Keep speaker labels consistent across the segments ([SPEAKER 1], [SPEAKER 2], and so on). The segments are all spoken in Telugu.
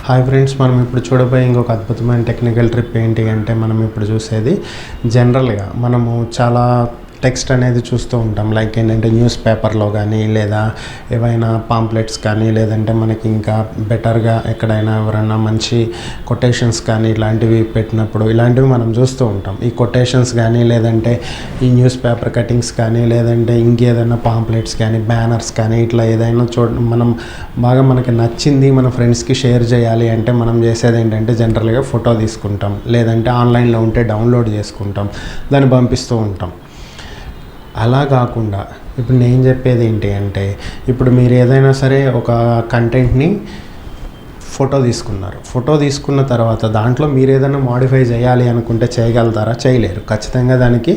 [SPEAKER 1] హాయ్ ఫ్రెండ్స్, మనం ఇప్పుడు చూడబోయే ఇంకొక అద్భుతమైన టెక్నికల్ ట్రిప్ ఏంటి అంటే మనం ఇప్పుడు చూసేది జనరల్గా మనము చాలా టెక్స్ట్ అనేది చూస్తూ ఉంటాం. లైక్ ఏంటంటే న్యూస్ పేపర్లో కానీ లేదా ఏవైనా పాంప్లెట్స్ కానీ లేదంటే మనకి ఇంకా బెటర్గా ఎక్కడైనా ఎవరైనా మంచి కొటేషన్స్ కానీ ఇలాంటివి పెట్టినప్పుడు ఇలాంటివి మనం చూస్తూ ఉంటాం. ఈ కొటేషన్స్ కానీ లేదంటే ఈ న్యూస్ పేపర్ కటింగ్స్ కానీ లేదంటే ఇంకేదైనా పాంప్లెట్స్ కానీ బ్యానర్స్ కానీ ఇట్లా ఏదైనా మనం బాగా మనకి నచ్చింది మన ఫ్రెండ్స్కి షేర్ చేయాలి అంటే మనం చేసేది ఏంటంటే జనరల్గా ఫోటో తీసుకుంటాం, లేదంటే ఆన్లైన్లో ఉంటే డౌన్లోడ్ చేసుకుంటాం, దాన్ని పంపిస్తూ ఉంటాం. అలా కాకుండా ఇప్పుడు నేను చెప్పేది ఏంటి అంటే ఇప్పుడు మీరు ఏదైనా సరే ఒక కంటెంట్ని ఫోటో తీసుకున్న తర్వాత దాంట్లో మీరు ఏదైనా మాడిఫై చేయాలి అనుకుంటే చేయగలుగుతారా? చేయలేరు. ఖచ్చితంగా దానికి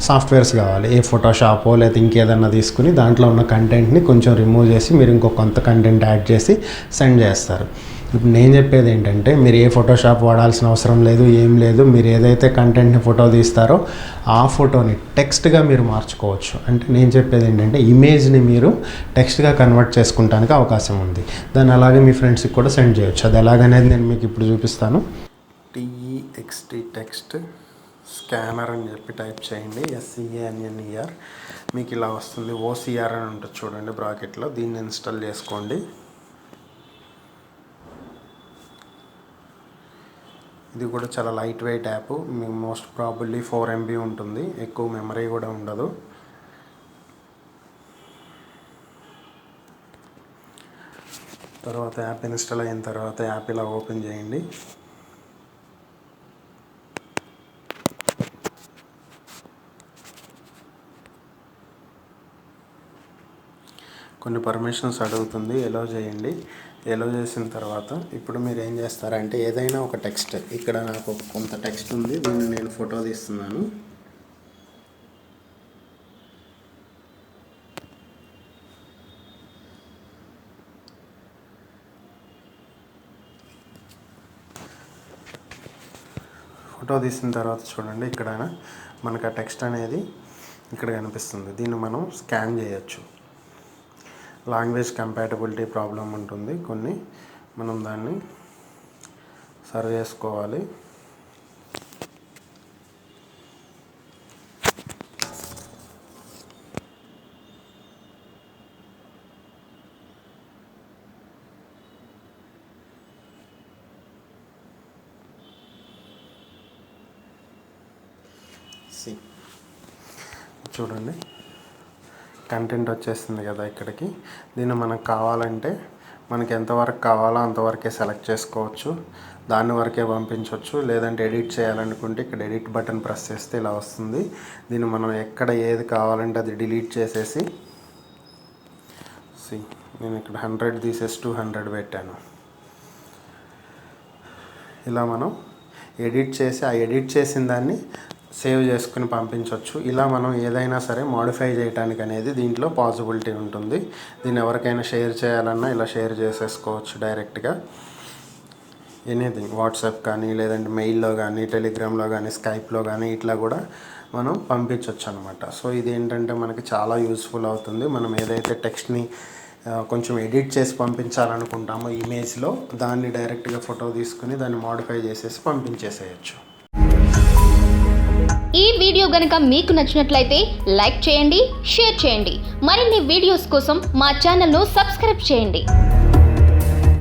[SPEAKER 1] సాఫ్ట్వేర్స్ కావాలి. ఏ ఫోటోషాపో లేదా ఇంకేదన్నా తీసుకుని దాంట్లో ఉన్న కంటెంట్ని కొంచెం రిమూవ్ చేసి మీరు ఇంకో కొంత కంటెంట్ యాడ్ చేసి సెండ్ చేస్తారు. ఇప్పుడు నేను చెప్పేది ఏంటంటే మీరు ఏ ఫోటోషాప్ వాడాల్సిన అవసరం లేదు, ఏం లేదు. మీరు ఏదైతే కంటెంట్ని ఫోటో తీస్తారో ఆ ఫోటోని టెక్స్ట్గా మీరు మార్చుకోవచ్చు. అంటే నేను చెప్పేది ఏంటంటే ఇమేజ్ని మీరు టెక్స్ట్గా కన్వర్ట్ చేసుకుంటానికి అవకాశం ఉంది. దాన్ని అలాగే మీ ఫ్రెండ్స్కి కూడా సెండ్ చేయొచ్చు. అది ఎలాగనేది నేను మీకు ఇప్పుడు చూపిస్తాను. TEXT టెక్స్ట్ స్కానర్ అని చెప్పి టైప్ చేయండి. SCANNER మీకు ఇలా వస్తుంది. OCR అని ఉంటుంది చూడండి బ్రాకెట్లో. దీన్ని ఇన్స్టాల్ చేసుకోండి. ఇది కూడా చాలా లైట్ వెయిట్ యాప్. మీకు మోస్ట్ ప్రాబబ్లీ 4 MB ఉంటుంది. ఎక్కువ మెమరీ కూడా ఉండదు. తర్వాత యాప్ ఇన్స్టాల్ అయిన తర్వాత యాప్ ఇలా ఓపెన్ చేయండి. కొన్ని పర్మిషన్స్ అడుగుతుంది, ఎలో చేయండి. ఎలో చేసిన తర్వాత ఇప్పుడు మీరు ఏం చేస్తారంటే ఏదైనా ఒక టెక్స్ట్, ఇక్కడ నాకు కొంత టెక్స్ట్ ఉంది, దీన్ని నేను ఫోటో తీస్తున్నాను. ఫోటో తీసిన తర్వాత చూడండి ఇక్కడ మనకు ఆ టెక్స్ట్ అనేది ఇక్కడ కనిపిస్తుంది. దీన్ని మనం స్కాన్ చేయొచ్చు. లాంగ్వేజ్ కంపాటబిలిటీ ప్రాబ్లం ఉంటుంది కొన్ని, మనం దాన్ని సరి చేసుకోవాలి. చూడండి కంటెంట్ వచ్చేస్తుంది కదా ఇక్కడికి. దీన్ని మనకు కావాలంటే మనకి ఎంతవరకు కావాలో అంతవరకే సెలెక్ట్ చేసుకోవచ్చు, దాని వరకే పంపించవచ్చు. లేదంటే ఎడిట్ చేయాలనుకుంటే ఇక్కడ ఎడిట్ బటన్ ప్రెస్ చేస్తే ఇలా వస్తుంది. దీన్ని మనం ఎక్కడ ఏది కావాలంటే అది డిలీట్ చేసేసి నేను ఇక్కడ 100 తీసేసి 200 పెట్టాను. ఇలా మనం ఎడిట్ చేసి ఆ ఎడిట్ చేసిన దాన్ని సేవ్ చేసుకుని పంపించవచ్చు. ఇలా మనం ఏదైనా సరే మాడిఫై చేయడానికి అనేది దీంట్లో పాసిబిలిటీ ఉంటుంది. దీన్ని ఎవరికైనా షేర్ చేయాలన్నా ఇలా షేర్ చేసేసుకోవచ్చు డైరెక్ట్గా. ఎనీథింగ్, వాట్సాప్ కానీ లేదంటే మెయిల్లో కానీ టెలిగ్రామ్లో కానీ స్కైప్లో కానీ ఇట్లా కూడా మనం పంపించవచ్చు అనమాట. సో ఇది ఏంటంటే మనకి చాలా యూస్ఫుల్ అవుతుంది. మనం ఏదైతే టెక్స్ట్ని కొంచెం ఎడిట్ చేసి పంపించాలనుకుంటామో ఇమేజ్లో, దాన్ని డైరెక్ట్గా ఫోటో తీసుకుని దాన్ని మాడిఫై చేసేసి పంపించేసేయచ్చు.
[SPEAKER 2] ఈ వీడియో గనుక మీకు నచ్చినట్లయితే లైక్ చేయండి, షేర్ చేయండి. మరిన్ని వీడియోస్ కోసం మా ఛానల్ను సబ్స్క్రైబ్ చేయండి.